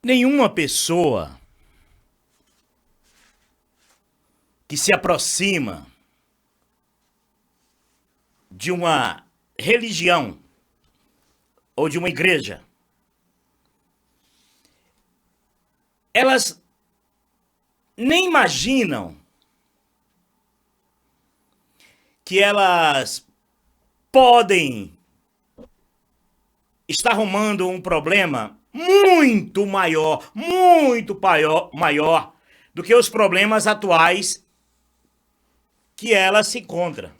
Nenhuma pessoa que se aproxima de uma religião ou de uma igreja, elas nem imaginam que elas podem estar arrumando um problema muito maior do que os problemas atuais que ela se encontra.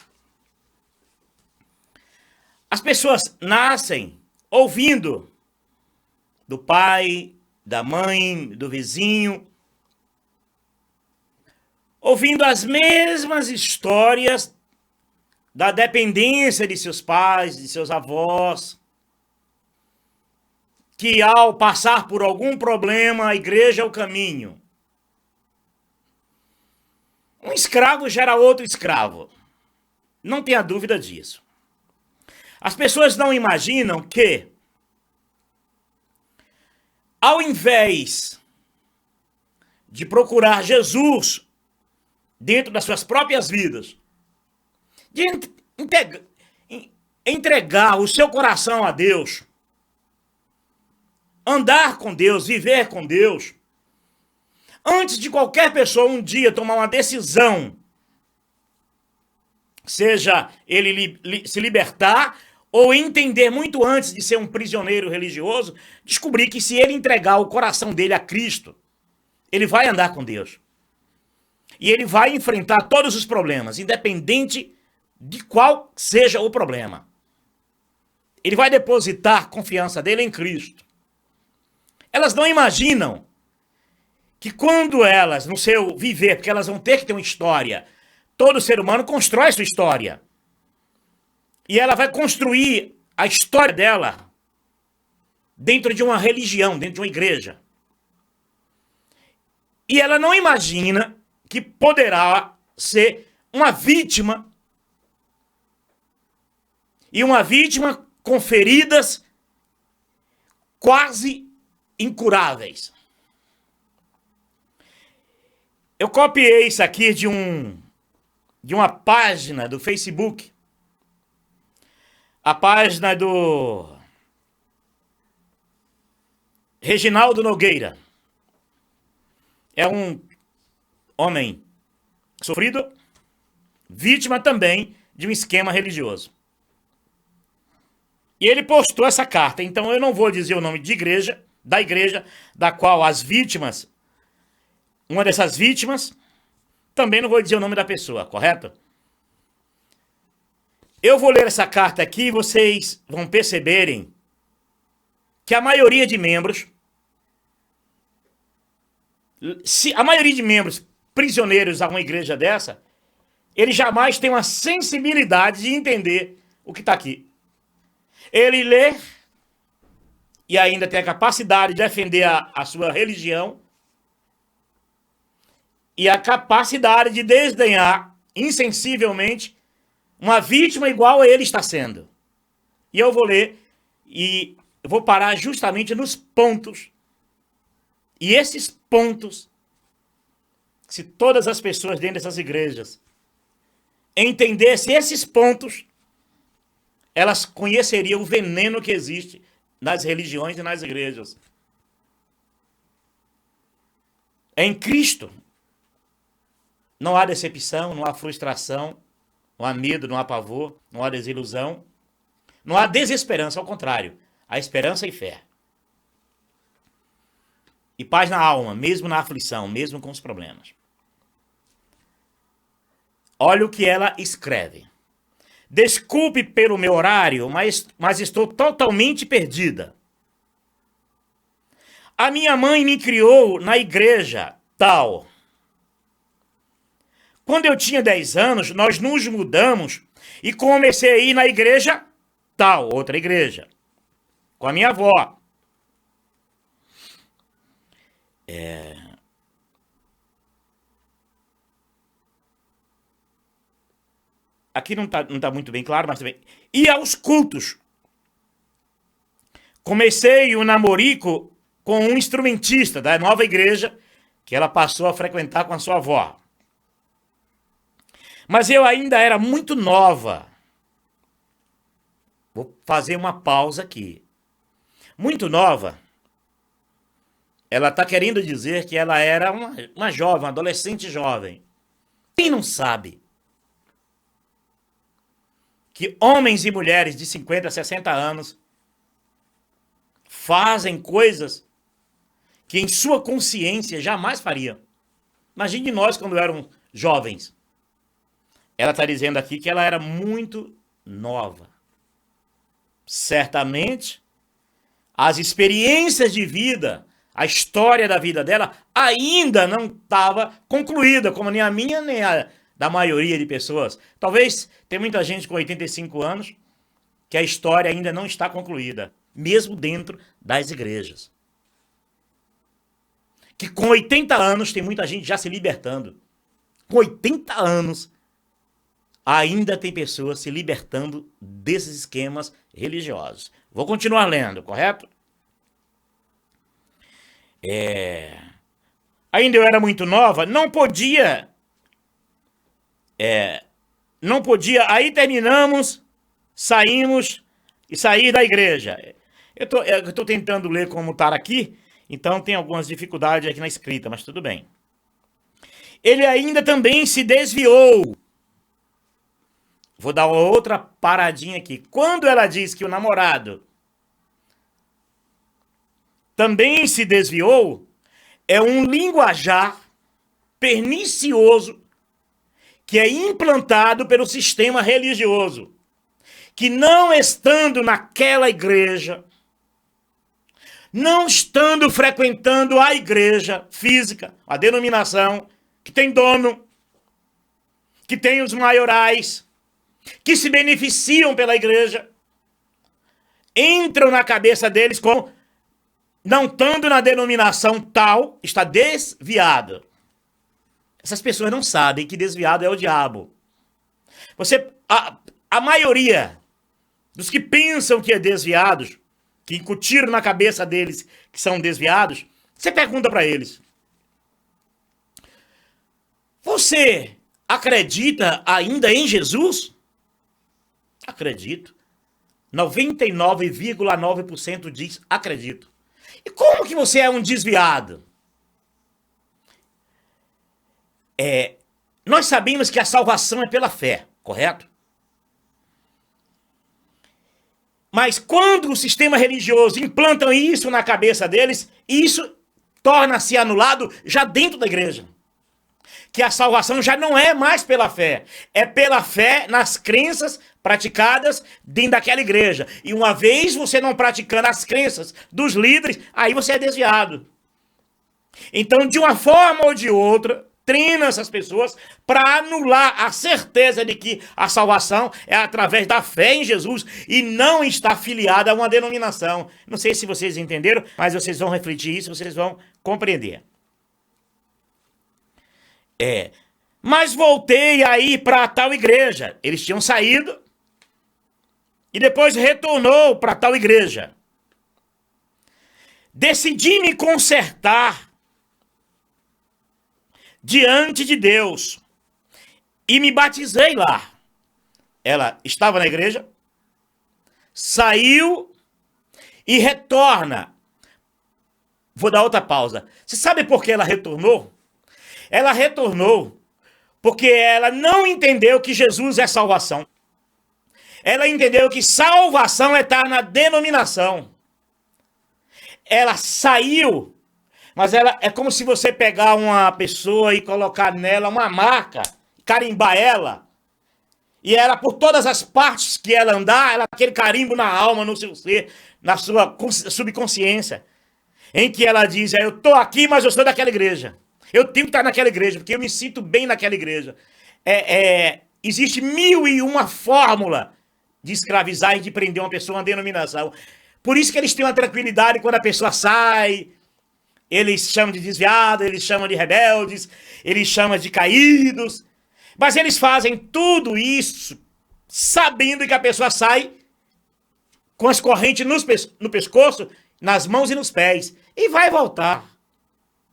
As pessoas nascem ouvindo do pai, da mãe, do vizinho, ouvindo as mesmas histórias da dependência de seus pais, de seus avós, que ao passar por algum problema, a igreja é o caminho. Um escravo gera outro escravo. Não tenha dúvida disso. As pessoas não imaginam que, ao invés de procurar Jesus dentro das suas próprias vidas, de entregar o seu coração a Deus, andar com Deus, viver com Deus, antes de qualquer pessoa um dia tomar uma decisão, seja ele se libertar ou entender muito antes de ser um prisioneiro religioso, descobrir que se ele entregar o coração dele a Cristo, ele vai andar com Deus. E ele vai enfrentar todos os problemas, independente de qual seja o problema. Ele vai depositar confiança dele em Cristo. Elas não imaginam que quando elas, no seu viver, porque elas vão ter que ter uma história, todo ser humano constrói sua história. E ela vai construir a história dela dentro de uma religião, dentro de uma igreja. E ela não imagina que poderá ser uma vítima, e uma vítima com feridas quase incuráveis. Eu copiei isso aqui de uma página do Facebook. A página do Reginaldo Nogueira. É um homem sofrido, vítima também de um esquema religioso. E ele postou essa carta. Então eu não vou dizer o nome de igreja, da qual as vítimas, uma dessas vítimas, também não vou dizer o nome da pessoa, correto? Eu vou ler essa carta aqui e vocês vão perceberem que a maioria de membros, prisioneiros a uma igreja dessa, ele jamais tem uma sensibilidade de entender o que está aqui. Ele lê e ainda tem a capacidade de defender a sua religião e a capacidade de desdenhar insensivelmente uma vítima igual a ele está sendo. E eu vou ler e vou parar justamente nos pontos. E esses pontos, se todas as pessoas dentro dessas igrejas entendessem esses pontos, elas conheceriam o veneno que existe nas religiões e nas igrejas. Em Cristo não há decepção, não há frustração, não há medo, não há pavor, não há desilusão, não há desesperança, ao contrário, há esperança e fé. E paz na alma, mesmo na aflição, mesmo com os problemas. Olha o que ela escreve. Desculpe pelo meu horário, mas estou totalmente perdida. A minha mãe me criou na igreja tal. Quando eu tinha 10 anos, nós nos mudamos e comecei a ir na igreja tal, outra igreja, com a minha avó. Aqui não tá muito bem claro, mas também. E aos cultos. Comecei o namorico com um instrumentista da nova igreja que ela passou a frequentar com a sua avó. Mas eu ainda era muito nova. Vou fazer uma pausa aqui. Muito nova. Ela está querendo dizer que ela era uma jovem, uma adolescente jovem. Quem não sabe que homens e mulheres de 50, 60 anos fazem coisas que em sua consciência jamais fariam? Imagine nós quando éramos jovens. Ela está dizendo aqui que ela era muito nova. Certamente, as experiências de vida, a história da vida dela ainda não estava concluída, como nem a minha, nem a da maioria de pessoas. Talvez tem muita gente com 85 anos que a história ainda não está concluída, mesmo dentro das igrejas. Que com 80 anos tem muita gente já se libertando. Com 80 anos ainda tem pessoas se libertando desses esquemas religiosos. Vou continuar lendo, correto? Ainda eu era muito nova, não podia, aí terminamos, saímos e saí da igreja. Eu tô tentando ler como está aqui, então tem algumas dificuldades aqui na escrita, mas tudo bem. Ele ainda também se desviou. Vou dar outra paradinha aqui. Quando ela diz que o namorado também se desviou, é um linguajar pernicioso que é implantado pelo sistema religioso, que não estando naquela igreja, não estando frequentando a igreja física, a denominação, que tem dono, que tem os maiorais, que se beneficiam pela igreja, entram na cabeça deles como não estando na denominação tal, está desviado. Essas pessoas não sabem que desviado é o diabo. A maioria dos que pensam que é desviados, que incutiram na cabeça deles que são desviados, você pergunta para eles: você acredita ainda em Jesus? Acredito. 99,9% diz acredito. E como que você é um desviado? Nós sabemos que a salvação é pela fé, correto? Mas quando o sistema religioso implanta isso na cabeça deles, isso torna-se anulado já dentro da igreja. Que a salvação já não é mais pela fé, é pela fé nas crenças praticadas dentro daquela igreja. E uma vez você não praticando as crenças dos líderes, aí você é desviado. Então, de uma forma ou de outra, treina essas pessoas para anular a certeza de que a salvação é através da fé em Jesus e não está filiada a uma denominação. Não sei se vocês entenderam, mas vocês vão refletir isso, vocês vão compreender. Mas voltei aí para tal igreja. Eles tinham saído e depois retornou para tal igreja. Decidi me consertar diante de Deus e me batizei lá. Ela estava na igreja, saiu e retorna. Vou dar outra pausa. Você sabe por que ela retornou? Ela retornou porque ela não entendeu que Jesus é salvação. Ela entendeu que salvação é estar na denominação. Ela saiu, mas ela é como se você pegar uma pessoa e colocar nela uma marca, carimbar ela, e ela, por todas as partes que ela andar, ela aquele carimbo na alma, no seu ser, na sua subconsciência, em que ela diz: eu estou aqui, mas eu sou daquela igreja. Eu tenho que estar naquela igreja, porque eu me sinto bem naquela igreja. Existe 1001 fórmula de escravizar e de prender uma pessoa a uma denominação. Por isso que eles têm uma tranquilidade quando a pessoa sai. Eles chamam de desviado, eles chamam de rebeldes, eles chamam de caídos. Mas eles fazem tudo isso sabendo que a pessoa sai com as correntes no pescoço, nas mãos e nos pés. E vai voltar.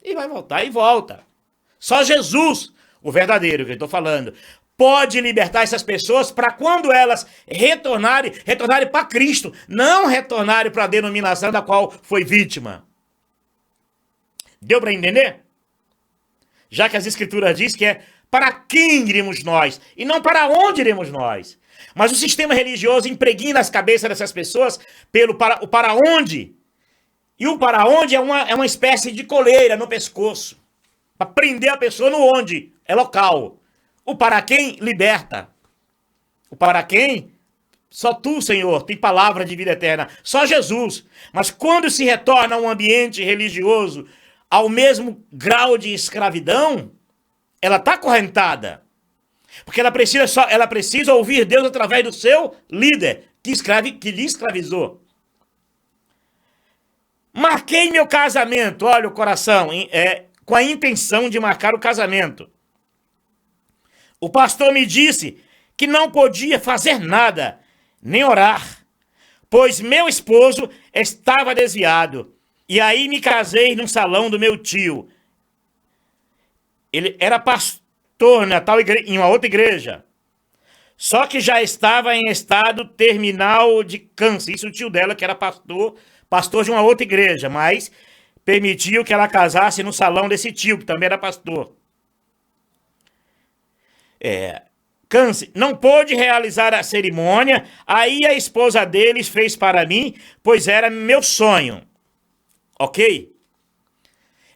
E vai voltar e volta. Só Jesus, o verdadeiro que eu estou falando, pode libertar essas pessoas para quando elas retornarem para Cristo, não retornarem para a denominação da qual foi vítima. Deu para entender? Já que as escrituras dizem que é para quem iremos nós e não para onde iremos nós. Mas o sistema religioso impregna as cabeças dessas pessoas pelo o para onde. E o para onde é uma espécie de coleira no pescoço. Para prender a pessoa no onde. É local. O para quem liberta. O para quem, só tu, Senhor, tem palavra de vida eterna. Só Jesus. Mas quando se retorna a um ambiente religioso ao mesmo grau de escravidão, ela está acorrentada. Porque ela precisa ouvir Deus através do seu líder, que lhe escravizou. Marquei meu casamento, olha o coração, com a intenção de marcar o casamento. O pastor me disse que não podia fazer nada, nem orar, pois meu esposo estava desviado. E aí me casei num salão do meu tio. Ele era pastor em uma outra igreja. Só que já estava em estado terminal de câncer. Isso o tio dela, que era pastor de uma outra igreja, mas permitiu que ela casasse no salão desse tio, que também era pastor. Câncer, não pôde realizar a cerimônia, aí a esposa deles fez para mim, pois era meu sonho. Ok?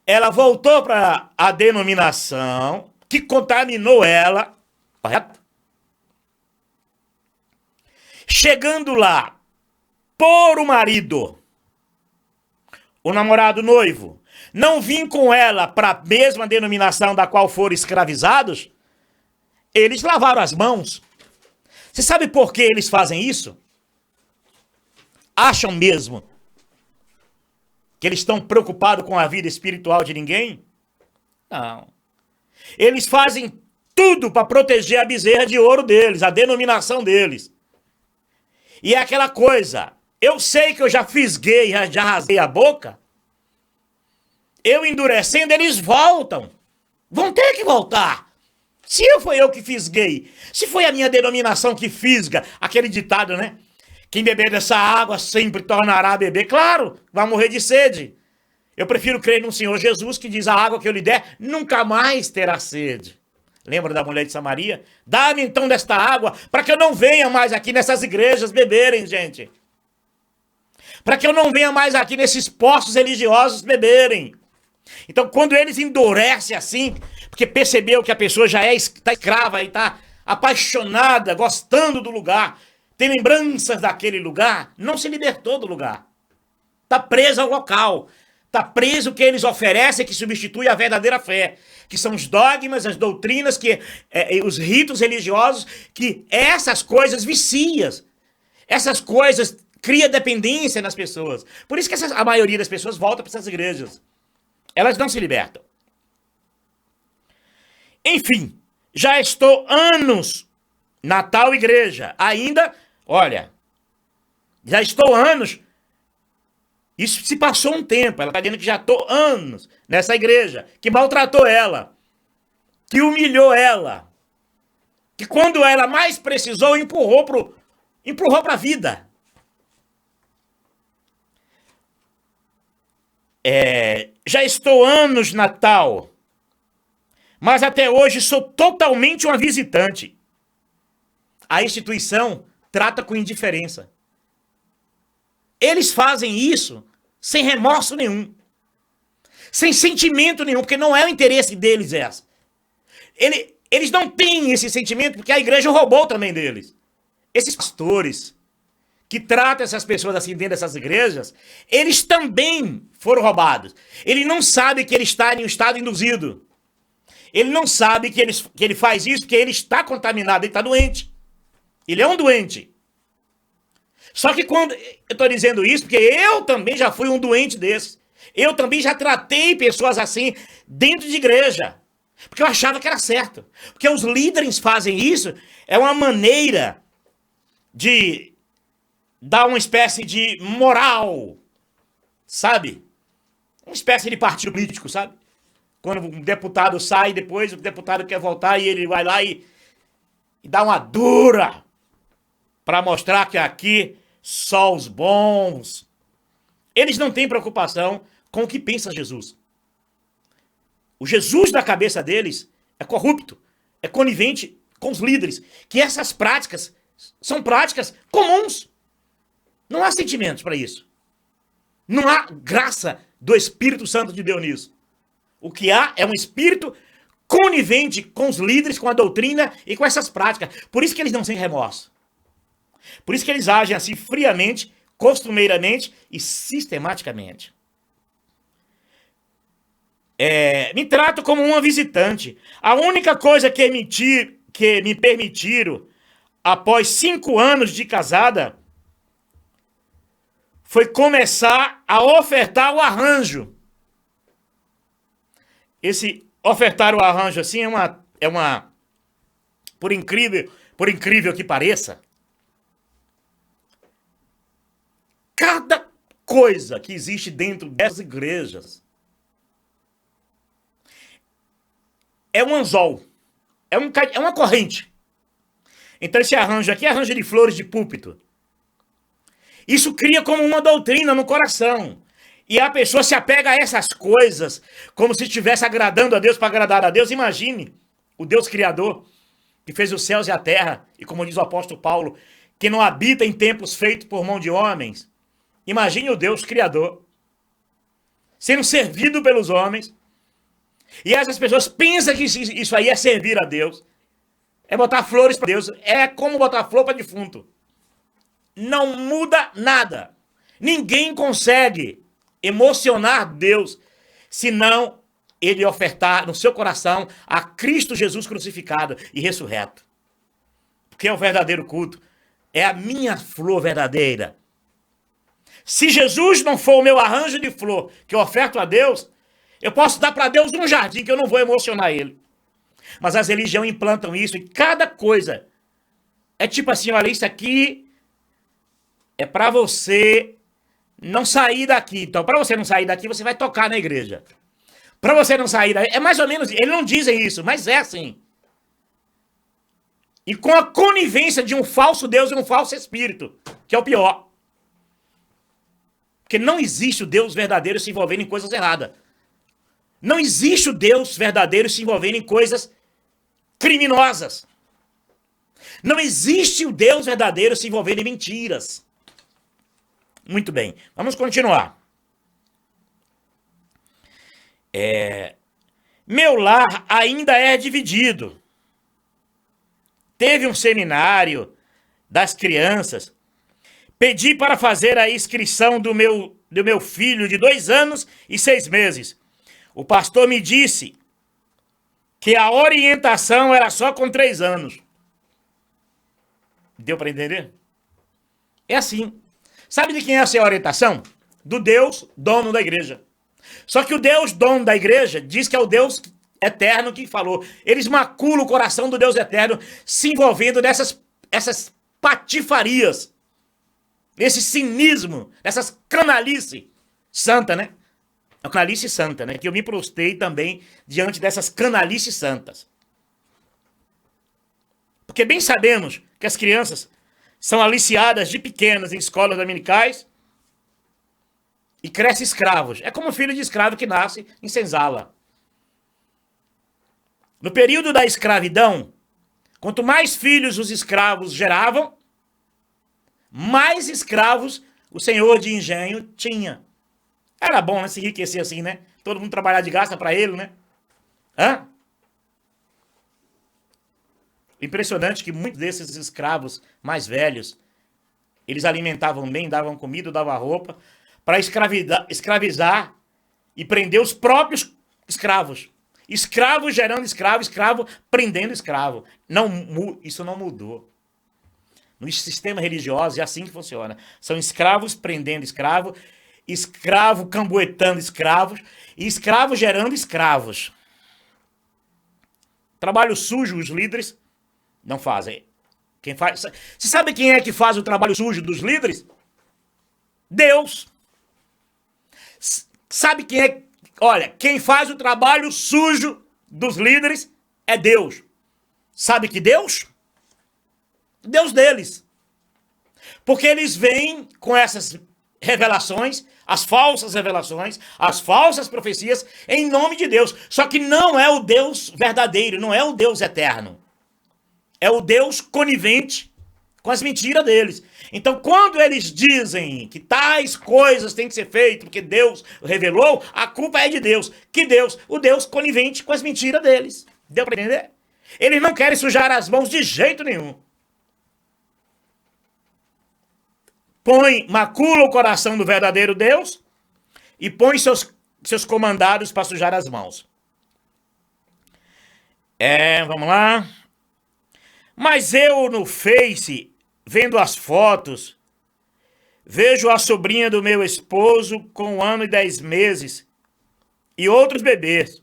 Ela voltou para a denominação que contaminou ela, correto? Chegando lá, por o marido, o namorado noivo, não vim com ela para a mesma denominação da qual foram escravizados, eles lavaram as mãos. Você sabe por que eles fazem isso? Acham mesmo que eles estão preocupados com a vida espiritual de ninguém? Não. Eles fazem tudo para proteger a bezerra de ouro deles, a denominação deles. E é aquela coisa, eu sei que eu já fisguei, já rasguei a boca, eu endurecendo, eles voltam. Vão ter que voltar. Se foi eu que fisguei, se foi a minha denominação que fisga, aquele ditado, né? Quem beber dessa água sempre tornará a beber. Claro, vai morrer de sede. Eu prefiro crer no Senhor Jesus, que diz: a água que eu lhe der nunca mais terá sede. Lembra da mulher de Samaria? Dá-me então desta água, para que eu não venha mais aqui nessas igrejas beberem, gente. Para que eu não venha mais aqui nesses postos religiosos beberem. Então, quando eles endurecem assim, porque percebeu que a pessoa já está escrava e está apaixonada, gostando do lugar, tem lembranças daquele lugar, não se libertou do lugar. Está preso ao local. Está preso o que eles oferecem, que substitui a verdadeira fé. Que são os dogmas, as doutrinas, os ritos religiosos, que essas coisas viciam. Essas coisas criam dependência nas pessoas. Por isso que a maioria das pessoas volta para essas igrejas. Elas não se libertam. Enfim, já estou anos na tal igreja. Ainda, olha, já estou anos. Isso se passou um tempo. Ela está dizendo que já estou anos nessa igreja. Que maltratou ela. Que humilhou ela. Que quando ela mais precisou, empurrou para a vida. Já estou anos na tal. Mas até hoje sou totalmente uma visitante. A instituição trata com indiferença. Eles fazem isso sem remorso nenhum. Sem sentimento nenhum, porque não é o interesse deles essa. Eles não têm esse sentimento porque a igreja roubou também deles. Esses pastores que tratam essas pessoas assim dentro dessas igrejas, eles também foram roubados. Ele não sabe que ele está em um estado induzido. Ele não sabe que ele faz isso porque ele está contaminado, ele está doente. Ele é um doente. Só que quando eu estou dizendo isso, porque eu também já fui um doente desse. Eu também já tratei pessoas assim dentro de igreja. Porque eu achava que era certo. Porque os líderes fazem isso, é uma maneira de dar uma espécie de moral. sabe? Uma espécie de partido político, sabe? Quando um deputado sai, depois o deputado quer voltar e ele vai lá e dá uma dura para mostrar que aqui só os bons. Eles não têm preocupação com o que pensa Jesus. O Jesus da cabeça deles é corrupto, é conivente com os líderes, que essas práticas são práticas comuns. Não há sentimentos para isso. Não há graça do Espírito Santo de Deus nisso. O que há é um espírito conivente com os líderes, com a doutrina e com essas práticas. Por isso que eles não têm remorso. Por isso que eles agem assim friamente, costumeiramente e sistematicamente. Me trato como uma visitante. A única coisa que me permitiram, após 5 anos de casada, foi começar a ofertar o arranjo. Esse ofertar o arranjo assim é uma por incrível que pareça, cada coisa que existe dentro dessas igrejas é um anzol, é uma corrente. Então esse arranjo aqui é arranjo de flores de púlpito. Isso cria como uma doutrina no coração. E a pessoa se apega a essas coisas como se estivesse agradando a Deus para agradar a Deus. Imagine o Deus Criador que fez os céus e a terra. E como diz o apóstolo Paulo, que não habita em templos feitos por mão de homens. Imagine o Deus Criador sendo servido pelos homens. E essas pessoas pensam que isso aí é servir a Deus. É botar flores para Deus. É como botar flor para defunto. Não muda nada. Ninguém consegue emocionar Deus se não ele ofertar no seu coração a Cristo Jesus crucificado e ressurreto. Porque é o verdadeiro culto. É a minha flor verdadeira. Se Jesus não for o meu arranjo de flor que eu oferto a Deus, eu posso dar para Deus um jardim que eu não vou emocionar ele. Mas as religiões implantam isso e cada coisa é tipo assim, olha, isso aqui é para você não sair daqui. Então, para você não sair daqui, você vai tocar na igreja. Para você não sair daqui, é mais ou menos, eles não dizem isso, mas é assim. E com a conivência de um falso Deus e um falso espírito, que é o pior. Porque não existe o Deus verdadeiro se envolvendo em coisas erradas. Não existe o Deus verdadeiro se envolvendo em coisas criminosas. Não existe o Deus verdadeiro se envolvendo em mentiras. Muito bem, vamos continuar. Meu lar ainda é dividido. Teve um seminário das crianças. Pedi para fazer a inscrição do meu filho de 2 anos e 6 meses. O pastor me disse que a orientação era só com 3 anos. Deu para entender? É assim. Sabe de quem é essa orientação? Do Deus dono da igreja. Só que o Deus dono da igreja diz que é o Deus eterno que falou. Eles maculam o coração do Deus eterno se envolvendo nessas patifarias, nesse cinismo, nessas canalice santa, né? É a canalice santa, né? Que eu me prostrei também diante dessas canalices santas. Porque bem sabemos que as crianças são aliciadas de pequenas em escolas dominicais e crescem escravos. É como o filho de escravo que nasce em senzala. No período da escravidão, quanto mais filhos os escravos geravam, mais escravos o senhor de engenho tinha. Era bom, né, se enriquecer assim, né? Todo mundo trabalhar de graça para ele, né? Impressionante que muitos desses escravos mais velhos, eles alimentavam bem, davam comida, davam roupa, para escravizar e prender os próprios escravos. Escravo gerando escravo, escravo prendendo escravo. Isso não mudou. No sistema religioso é assim que funciona. São escravos prendendo escravo, escravo cambuetando escravos e escravo gerando escravos. Trabalho sujo, os líderes não fazem. Quem faz? Você sabe quem é que faz o trabalho sujo dos líderes? Deus. Sabe quem é? Olha, quem faz o trabalho sujo dos líderes é Deus. Sabe que Deus? Deus deles. Porque eles vêm com essas revelações, as falsas revelações, as falsas profecias, em nome de Deus. Só que não é o Deus verdadeiro, não é o Deus eterno. É o Deus conivente com as mentiras deles. Então, quando eles dizem que tais coisas têm que ser feitas porque Deus revelou, a culpa é de Deus. Que Deus? O Deus conivente com as mentiras deles. Deu para entender? Eles não querem sujar as mãos de jeito nenhum. Macula o coração do verdadeiro Deus e põe seus comandados para sujar as mãos. Vamos lá. Mas eu no Face, vendo as fotos, vejo a sobrinha do meu esposo com 1 ano e 10 meses e outros bebês,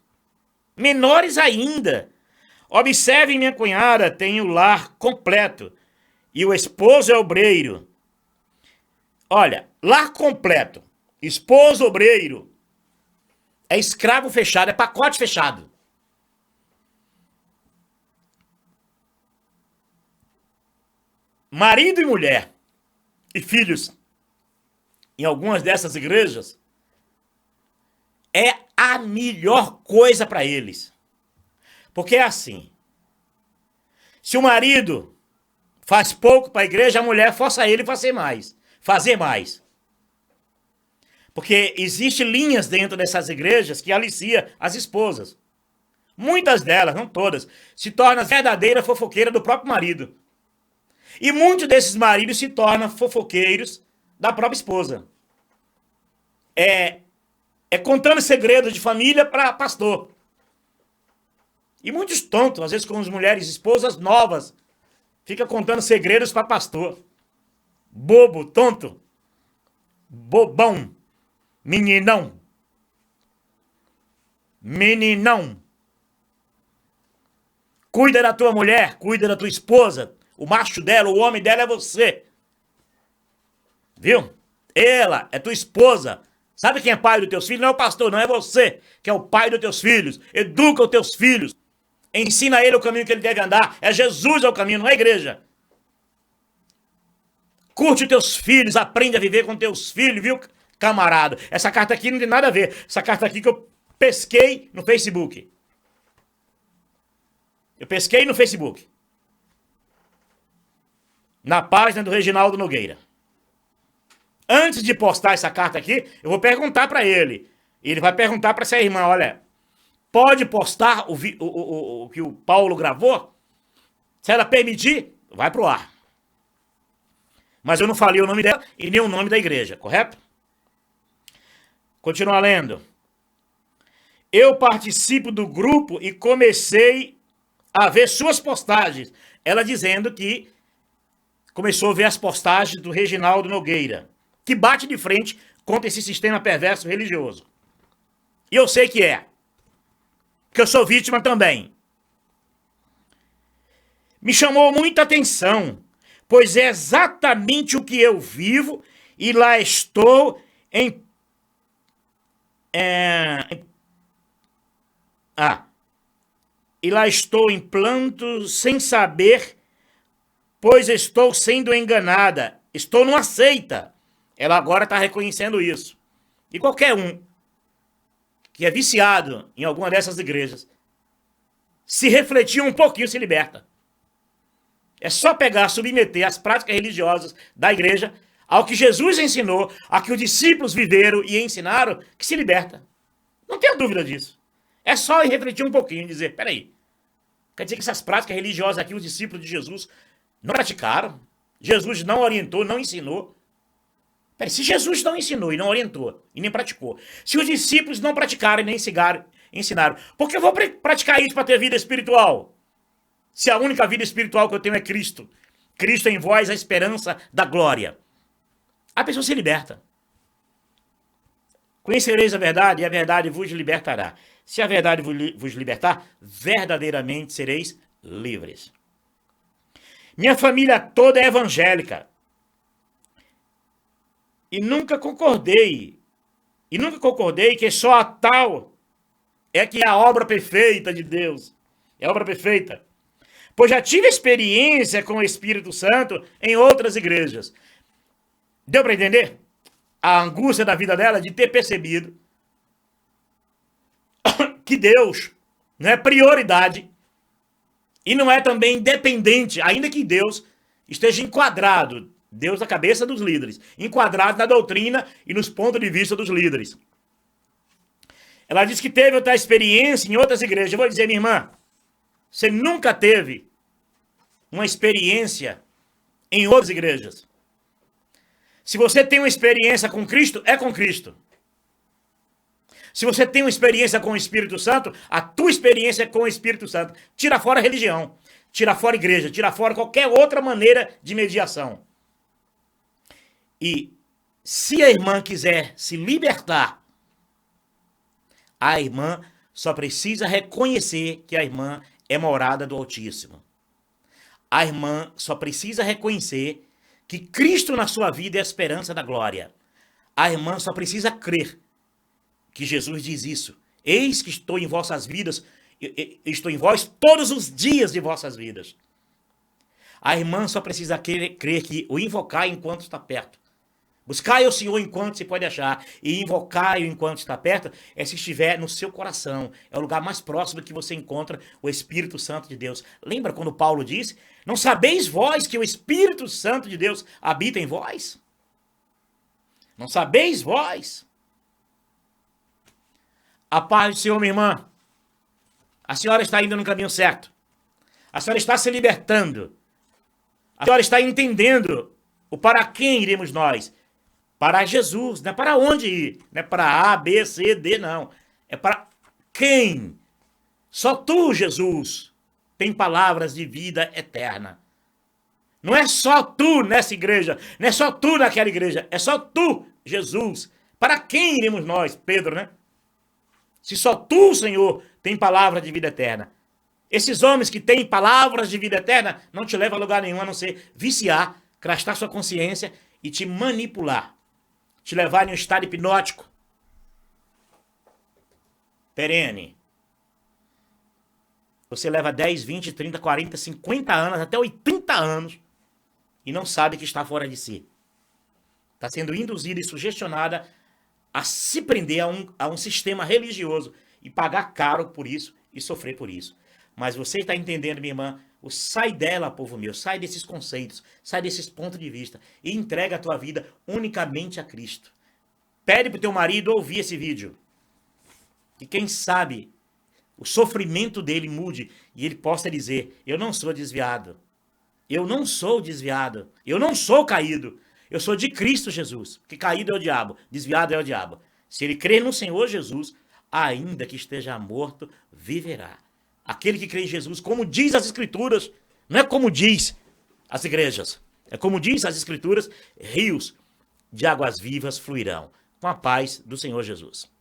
menores ainda. Observem, minha cunhada tem o lar completo e o esposo é obreiro. Olha, lar completo, esposo obreiro, é escravo fechado, é pacote fechado. Marido e mulher e filhos, em algumas dessas igrejas, é a melhor coisa para eles. Porque é assim, se o marido faz pouco para a igreja, a mulher força ele a fazer mais. Porque existem linhas dentro dessas igrejas que alicia as esposas. Muitas delas, não todas, se tornam verdadeira fofoqueira do próprio marido. E muitos desses maridos se tornam fofoqueiros da própria esposa. É contando segredos de família para pastor. E muitos tontos, às vezes com as mulheres, esposas novas, fica contando segredos para pastor. Bobo, tonto, bobão, meninão. Cuida da tua mulher, cuida da tua esposa. O macho dela, o homem dela é você. Viu? Ela é tua esposa. Sabe quem é pai dos teus filhos? Não é o pastor, não é você que é o pai dos teus filhos. Educa os teus filhos. Ensina a ele o caminho que ele deve andar. É Jesus o caminho, não é a igreja. Curte os teus filhos, aprende a viver com teus filhos, viu, camarada? Essa carta aqui não tem nada a ver. Essa carta aqui que eu pesquei no Facebook. Na página do Reginaldo Nogueira. Antes de postar essa carta aqui, eu vou perguntar para ele. Ele vai perguntar para essa irmã, olha, pode postar o que o Paulo gravou? Se ela permitir, vai pro ar. Mas eu não falei o nome dela e nem o nome da igreja, correto? Continua lendo. Eu participo do grupo e comecei a ver suas postagens. Ela dizendo que começou a ver as postagens do Reginaldo Nogueira, que bate de frente contra esse sistema perverso religioso. E eu sei que é. Porque eu sou vítima também. Me chamou muita atenção, pois é exatamente o que eu vivo e lá estou em planto sem saber, pois estou sendo enganada. Estou numa seita. Ela agora está reconhecendo isso. E qualquer um que é viciado em alguma dessas igrejas, se refletir um pouquinho, se liberta. É só pegar, submeter as práticas religiosas da igreja ao que Jesus ensinou, ao que os discípulos viveram e ensinaram, que se liberta. Não tenha dúvida disso. É só refletir um pouquinho e dizer, peraí, quer dizer que essas práticas religiosas aqui, os discípulos de Jesus não praticaram? Jesus não orientou, não ensinou? Peraí, se Jesus não ensinou e não orientou e nem praticou, se os discípulos não praticaram e nem ensinaram, por que eu vou praticar isso para ter vida espiritual? Se a única vida espiritual que eu tenho é Cristo. Cristo em vós, a esperança da glória. A pessoa se liberta. Conhecereis a verdade e a verdade vos libertará. Se a verdade vos libertar, verdadeiramente sereis livres. Minha família toda é evangélica. E nunca concordei E nunca concordei que só a tal é que é a obra perfeita de Deus. É a obra perfeita. Pois já tive experiência com o Espírito Santo em outras igrejas. Deu para entender? A angústia da vida dela de ter percebido que Deus não é prioridade e não é também independente, ainda que Deus esteja enquadrado, Deus na cabeça dos líderes, enquadrado na doutrina e nos pontos de vista dos líderes. Ela disse que teve outra experiência em outras igrejas. Eu vou dizer, minha irmã, você nunca teve uma experiência em outras igrejas. Se você tem uma experiência com Cristo, é com Cristo. Se você tem uma experiência com o Espírito Santo, a tua experiência é com o Espírito Santo. Tira fora a religião, tira fora a igreja, tira fora qualquer outra maneira de mediação. E se a irmã quiser se libertar, a irmã só precisa reconhecer que a irmã é morada do Altíssimo. A irmã só precisa reconhecer que Cristo na sua vida é a esperança da glória. A irmã só precisa crer que Jesus diz isso. Eis que estou em vossas vidas, estou em vós todos os dias de vossas vidas. A irmã só precisa crer que o invocar enquanto está perto. Buscai o Senhor enquanto se pode achar, e invocai-o enquanto está perto, é se estiver no seu coração. É o lugar mais próximo que você encontra o Espírito Santo de Deus. Lembra quando Paulo disse, não sabeis vós que o Espírito Santo de Deus habita em vós? Não sabeis vós? A paz do Senhor, minha irmã. A senhora está indo no caminho certo. A senhora está se libertando. A senhora está entendendo o para quem iremos nós. Para Jesus, não é para onde ir. Não é para A, B, C, D, não. É para quem? Só tu, Jesus, tem palavras de vida eterna. Não é só tu nessa igreja, não é só tu naquela igreja, é só tu, Jesus. Para quem iremos nós? Pedro, né? Se só tu, Senhor, tem palavra de vida eterna. Esses homens que têm palavras de vida eterna não te levam a lugar nenhum, a não ser viciar, crastar sua consciência e te manipular. Te levar em um estado hipnótico. Perene. Você leva 10, 20, 30, 40, 50 anos, até 80 anos e não sabe que está fora de si. Está sendo induzida e sugestionada a se prender a um sistema religioso e pagar caro por isso e sofrer por isso. Mas você está entendendo, minha irmã, sai dela, povo meu, sai desses conceitos, sai desses pontos de vista e entrega a tua vida unicamente a Cristo. Pede para o teu marido ouvir esse vídeo. E quem sabe o sofrimento dele mude e ele possa dizer, eu não sou desviado, eu não sou desviado, eu não sou caído, eu sou de Cristo Jesus, que caído é o diabo, desviado é o diabo. Se ele crer no Senhor Jesus, ainda que esteja morto, viverá. Aquele que crê em Jesus, como diz as Escrituras, não é como diz as igrejas, é como diz as Escrituras, rios de águas vivas fluirão, com a paz do Senhor Jesus.